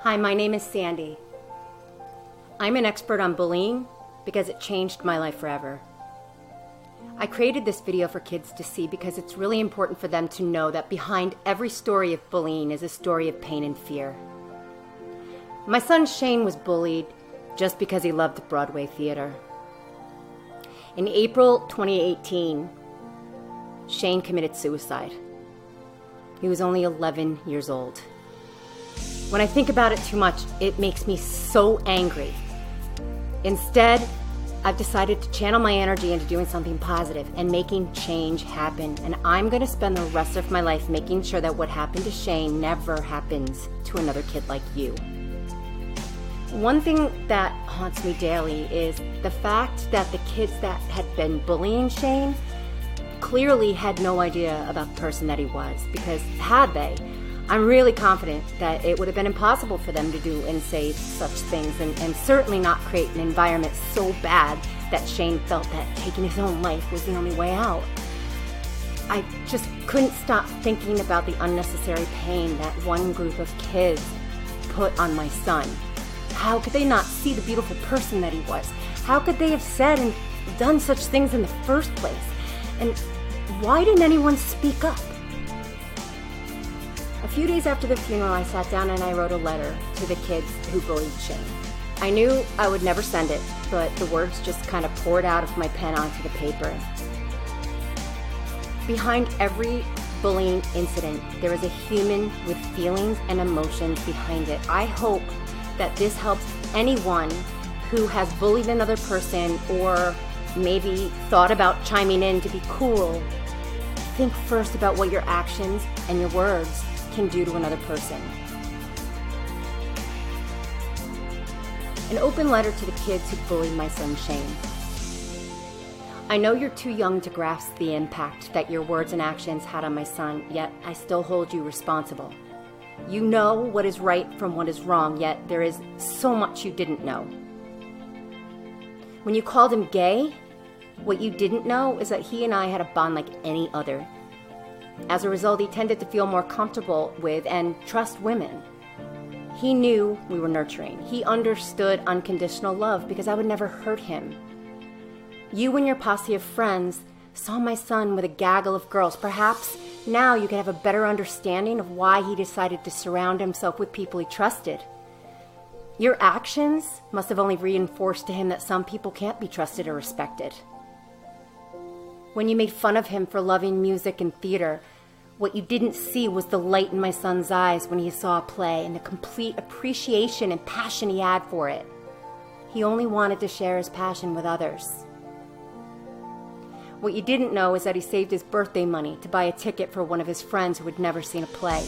Hi, my name is Sandy. I'm an expert on bullying because it changed my life forever. I created this video for kids to see because it's really important for them to know that behind every story of bullying is a story of pain and fear. My son Shane was bullied just because he loved Broadway theater. In April 2018, Shane committed suicide. He was only 11 years old. When I think about it too much, it makes me so angry. Instead, I've decided to channel my energy into doing something positive and making change happen. And I'm going to spend the rest of my life making sure that what happened to Shane never happens to another kid like you. One thing that haunts me daily is the fact that the kids that had been bullying Shane clearly had no idea about the person that he was, because had they, I'm really confident that it would have been impossible for them to do and say such things, and certainly not create an environment so bad that Shane felt that taking his own life was the only way out. I just couldn't stop thinking about the unnecessary pain that one group of kids put on my son. How could they not see the beautiful person that he was? How could they have said and done such things in the first place? And why didn't anyone speak up? A few days after the funeral, I sat down and I wrote a letter to the kids who bullied Shane. I knew I would never send it, but the words just kind of poured out of my pen onto the paper. Behind every bullying incident, there is a human with feelings and emotions behind it. I hope that this helps anyone who has bullied another person or maybe thought about chiming in to be cool. Think first about what your actions and your words can do to another person. An open letter to the kids who bullied my son Shane. I know you're too young to grasp the impact that your words and actions had on my son, yet I still hold you responsible. You know what is right from what is wrong, yet there is so much you didn't know. When you called him gay, what you didn't know is that he and I had a bond like any other. As a result, he tended to feel more comfortable with and trust women. He knew we were nurturing. He understood unconditional love because I would never hurt him. You and your posse of friends saw my son with a gaggle of girls. Perhaps now you can have a better understanding of why he decided to surround himself with people he trusted. Your actions must have only reinforced to him that some people can't be trusted or respected. When you made fun of him for loving music and theater, what you didn't see was the light in my son's eyes when he saw a play and the complete appreciation and passion he had for it. He only wanted to share his passion with others. What you didn't know is that he saved his birthday money to buy a ticket for one of his friends who had never seen a play.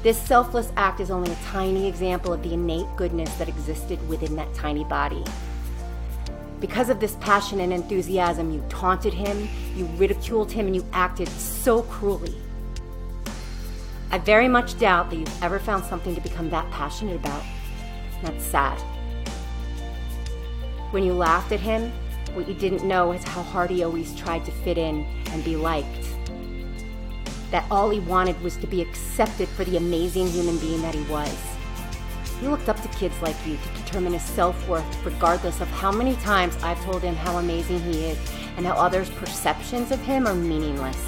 This selfless act is only a tiny example of the innate goodness that existed within that tiny body. Because of this passion and enthusiasm, you taunted him, you ridiculed him, and you acted so cruelly. I very much doubt that you've ever found something to become that passionate about. That's sad. When you laughed at him, what you didn't know is how hard he always tried to fit in and be liked. That all he wanted was to be accepted for the amazing human being that he was. He looked up to kids like you to determine his self-worth, regardless of how many times I've told him how amazing he is and how others' perceptions of him are meaningless.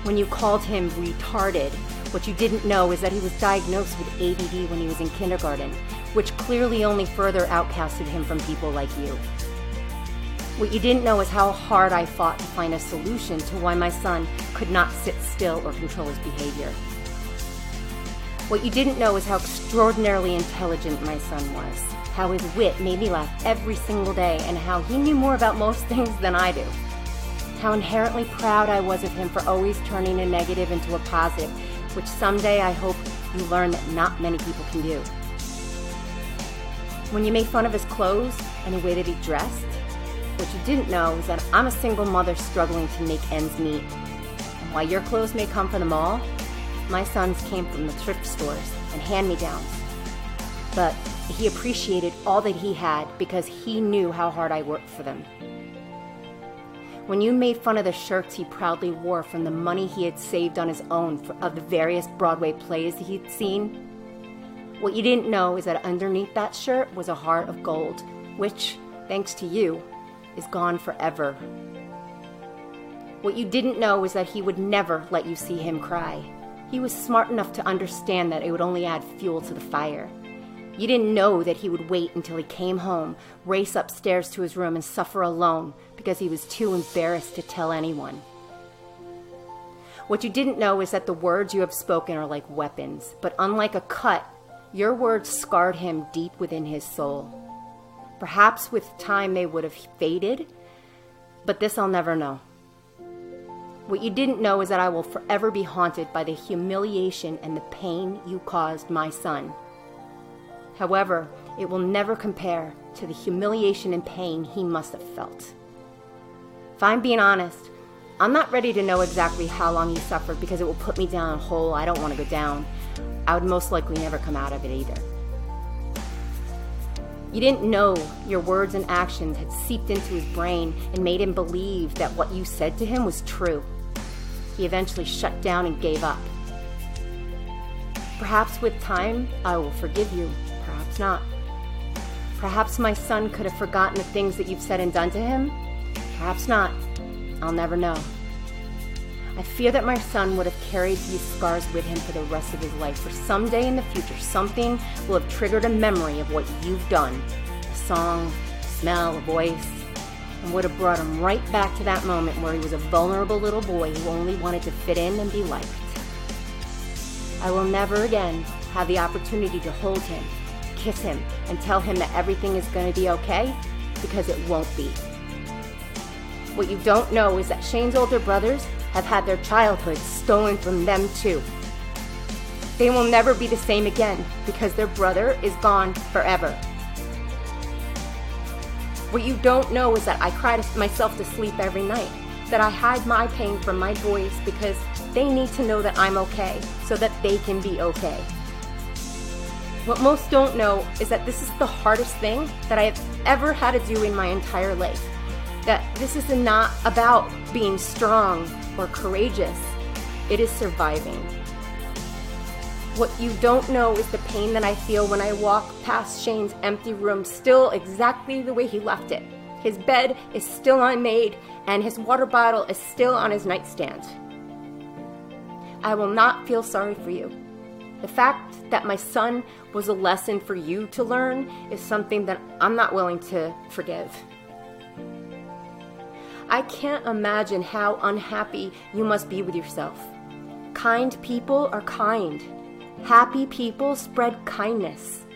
When you called him retarded, what you didn't know is that he was diagnosed with ADD when he was in kindergarten, which clearly only further outcasted him from people like you. What you didn't know is how hard I fought to find a solution to why my son could not sit still or control his behavior. What you didn't know is how extraordinarily intelligent my son was, how his wit made me laugh every single day, and how he knew more about most things than I do. How inherently proud I was of him for always turning a negative into a positive, which someday I hope you learn that not many people can do. When you made fun of his clothes and the way that he dressed, what you didn't know is that I'm a single mother struggling to make ends meet. And while your clothes may come from the mall, my son's came from the thrift stores and hand-me-downs. But he appreciated all that he had because he knew how hard I worked for them. When you made fun of the shirts he proudly wore from the money he had saved on his own of the various Broadway plays he'd seen, what you didn't know is that underneath that shirt was a heart of gold, which, thanks to you, is gone forever. What you didn't know is that he would never let you see him cry. He was smart enough to understand that it would only add fuel to the fire. You didn't know that he would wait until he came home, race upstairs to his room, and suffer alone because he was too embarrassed to tell anyone. What you didn't know is that the words you have spoken are like weapons, but unlike a cut, your words scarred him deep within his soul. Perhaps with time they would have faded, but this I'll never know. What you didn't know is that I will forever be haunted by the humiliation and the pain you caused my son. However, it will never compare to the humiliation and pain he must have felt. If I'm being honest, I'm not ready to know exactly how long he suffered because it will put me down a hole I don't want to go down. I would most likely never come out of it either. You didn't know your words and actions had seeped into his brain and made him believe that what you said to him was true. He eventually shut down and gave up. Perhaps with time, I will forgive you. Perhaps not. Perhaps my son could have forgotten the things that you've said and done to him. Perhaps not. I'll never know. I fear that my son would have carried these scars with him for the rest of his life. For someday in the future, something will have triggered a memory of what you've done. A song, a smell, a voice, and would have brought him right back to that moment where he was a vulnerable little boy who only wanted to fit in and be liked. I will never again have the opportunity to hold him, kiss him, and tell him that everything is going to be okay, because it won't be. What you don't know is that Shane's older brothers have had their childhood stolen from them too. They will never be the same again because their brother is gone forever. What you don't know is that I cry myself to sleep every night, that I hide my pain from my boys because they need to know that I'm okay so that they can be okay. What most don't know is that this is the hardest thing that I have ever had to do in my entire life. That this is not about being strong or courageous. It is surviving. What you don't know is the pain that I feel when I walk past Shane's empty room, still exactly the way he left it. His bed is still unmade, and his water bottle is still on his nightstand. I will not feel sorry for you. The fact that my son was a lesson for you to learn is something that I'm not willing to forgive. I can't imagine how unhappy you must be with yourself. Kind people are kind. Happy people spread kindness.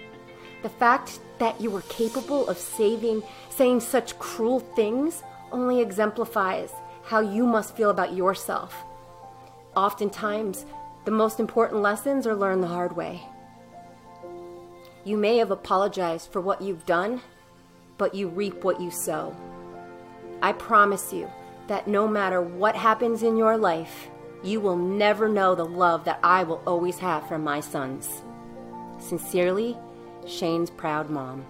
The fact that you were capable of saying such cruel things only exemplifies how you must feel about yourself. Oftentimes, the most important lessons are learned the hard way. You may have apologized for what you've done, but you reap what you sow. I promise you that no matter what happens in your life, you will never know the love that I will always have for my sons. Sincerely, Shane's proud mom.